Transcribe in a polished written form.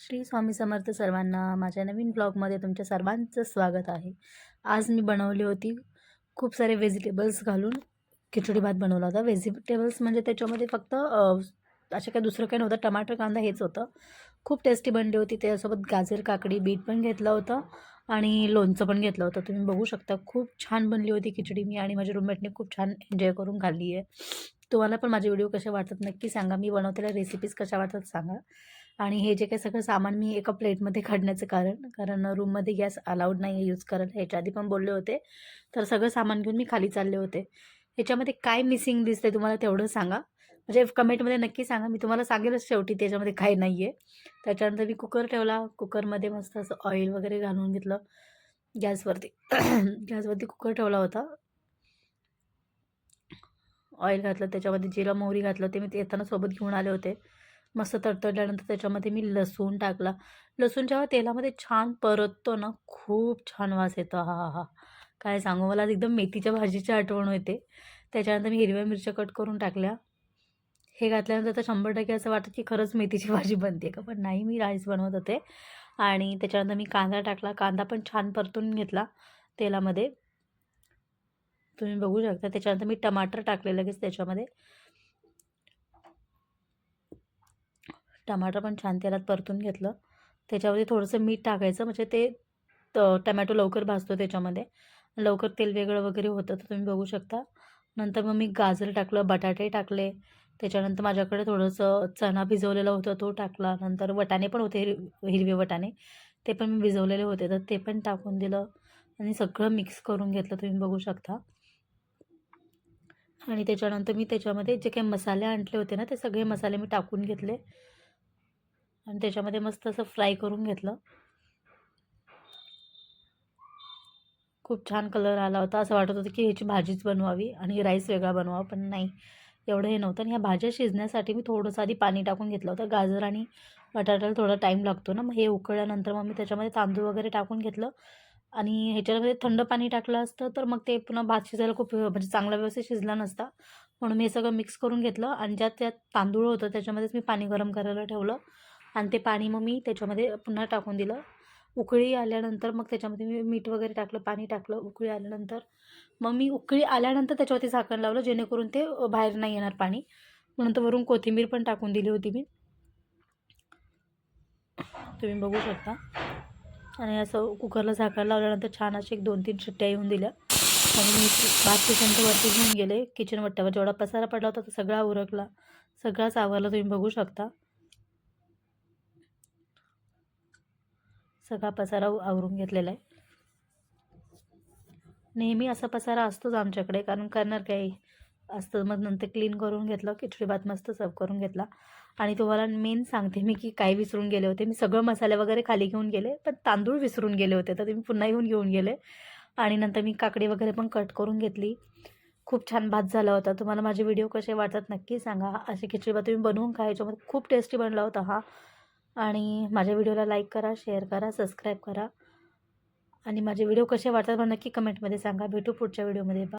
श्री स्वामी समर्थ सर्वांना. माझ्या नवीन ब्लॉगमध्ये तुमच्या सर्वांचं स्वागत आहे. आज मी बनवली होती खूप सारे व्हेजिटेबल्स घालून खिचडी भात बनवला होता. व्हेजिटेबल्स म्हणजे त्याच्यामध्ये फक्त असं काही दुसरं काही नव्हतं. टमाटर, कांदा हेच होतं. खूप टेस्टी बनली होती. त्याच्यासोबत गाजर, काकडी, बीट पण घेतलं होतं आणि लोणचं पण घेतलं होतं. तुम्ही बघू शकता खूप छान बनली होती खिचडी. मी आणि माझ्या रूममेटने खूप छान एन्जॉय करून खाल्ली आहे. तुम्हाला पण माझे व्हिडिओ कसे वाटतात नक्की सांगा. मी बनवलेल्या रेसिपीज कशा वाटतात सांगा. आणि हे जे काही सगळं सामान मी एका प्लेटमध्ये काढण्याचं कारण रूममध्ये गॅस अलाउड नाही आहे यूज करायला. ह्याच्या आधी पण बोलले होते. तर सगळं सामान घेऊन मी खाली चालले होते. ह्याच्यामध्ये काय मिसिंग दिसतंय तुम्हाला तेवढं सांगा. म्हणजे कमेंटमध्ये नक्की सांगा. मी तुम्हाला सांगेलच शेवटी त्याच्यामध्ये काय नाही आहे. त्याच्यानंतर मी कुकर ठेवला. कुकरमध्ये मस्त असं ऑइल वगैरे घालून घेतलं गॅसवरती. गॅसवरती कुकर ठेवला होता. ऑइल घातलं, त्याच्यामध्ये जिरं मोहरी घातलं. ते मी येताना सोबत घेऊन आले होते. मस्त तडतडल्यानंतर त्याच्यामध्ये मी लसूण टाकला. लसूण जेव्हा तेलामध्ये छान परततो ना, खूप छान वास येतो. आहाहा! काय सांगू, मला आज एकदम मेथीच्या भाजीची आठवण होते. त्याच्यानंतर मी हिरव्या मिरच्या कट करून टाकल्या. हे घातल्यानंतर तर 100% असं वाटतं की खरंच मेथीची भाजी बनते का? पण नाही, मी राईस बनवत होते. आणि त्याच्यानंतर मी कांदा टाकला. कांदा पण छान परतून घेतला तेलामध्ये. तुम्ही बघू शकता. त्याच्यानंतर मी टमाटर टाकले लगेच त्याच्यामध्ये. टमाटर पण छान तेलात परतून घेतलं. त्याच्यामध्ये थोडंसं मीठ टाकायचं, म्हणजे ते टमॅटो लवकर भाजतो त्याच्यामध्ये. लवकर तेल वेगळं वगैरे होतं, तर तुम्ही बघू शकता. नंतर मग मी गाजर टाकलं, बटाटे टाकले. त्याच्यानंतर माझ्याकडे थोडंसं चणा भिजवलेलं होतं, तो टाकला. नंतर वटाणे पण होते, हिरवे वटाणे. ते पण मी भिजवलेले होते, तर ते पण टाकून दिलं आणि सगळं मिक्स करून घेतलं. तुम्ही बघू शकता. आणि त्याच्यानंतर मी त्याच्यामध्ये जे काही मसाले आणले होते ना, ते सगळे मसाले मी टाकून घेतले आणि त्याच्यामध्ये मस्त असं फ्राय करून घेतलं. खूप छान कलर आला होता. असं वाटत होतं की ह्याची भाजीच बनवावी आणि राईस वेगळा बनवावा, पण नाही, एवढं हे नव्हतं. आणि ह्या भाज्या शिजण्यासाठी मी थोडंसं आधी पाणी टाकून घेतलं होतं. गाजर आणि बटाट्याला थोडा टाईम लागतो ना, मग हे उकळल्यानंतर मग मी त्याच्यामध्ये तांदूळ वगैरे टाकून घेतलं. आणि ह्याच्यामध्ये थंड पाणी टाकलं असतं तर मग ते पुन्हा भात शिजायला खूप म्हणजे चांगला व्यवस्थित शिजला नसता. म्हणून मी हे सगळं मिक्स करून घेतलं आणि ज्यात त्यात तांदूळ होतं त्याच्यामध्येच मी पाणी गरम करायला ठेवलं आणि ते पाणी मग मी त्याच्यामध्ये पुन्हा टाकून दिलं. उकळी आल्यानंतर मग त्याच्यामध्ये मी मीठ वगैरे टाकलं, पाणी टाकलं. उकळी आल्यानंतर मग मी उकळी आल्यानंतर त्याच्यावरती झाकण लावलं, जेणेकरून ते बाहेर नाही येणार पाणी. म्हणून तर वरून कोथिंबीर पण टाकून दिली होती मी. तुम्ही बघू शकता. आणि असं कुकरला झाकण लावल्यानंतर छान अशी 1-2-3 शिट्ट्या येऊन दिल्या आणि मी भात किचनच्या वरती घेऊन गेले. किचन वट्ट्यावर जेवढा पसारा पडला होता तो सगळा उरकला, सगळाच आवरला. तुम्ही बघू शकता. सगळा पसारा आवरून घेतलेला आहे. नेहमी असा पसारा असतोच आमच्याकडे, कारण करणार काय असतं. मग नंतर क्लीन करून घेतलं, खिचडी भात मस्त सर्व करून घेतला. आणि तुम्हाला मेन सांगते मी की काय विसरून गेले होते. मी सगळं मसाले वगैरे खाली घेऊन गेले, पण तांदूळ विसरून गेले होते, तर तुम्ही पुन्हा घेऊन गेले. आणि नंतर मी काकडी वगैरे पण कट करून घेतली. खूप छान भात झाला होता. तुम्हाला माझे व्हिडिओ कसे वाटतात नक्की सांगा. अशी खिचडी भात तुम्ही बनवून खा, याच्यामध्ये खूप टेस्टी बनला होता हा. आणि माझ्या व्हिडिओला लाईक करा, शेअर करा, सबस्क्राईब करा आणि माझे व्हिडिओ कसे वाटतात मला नक्की कमेंटमध्ये सांगा. भेटू पुढच्या व्हिडिओमध्ये.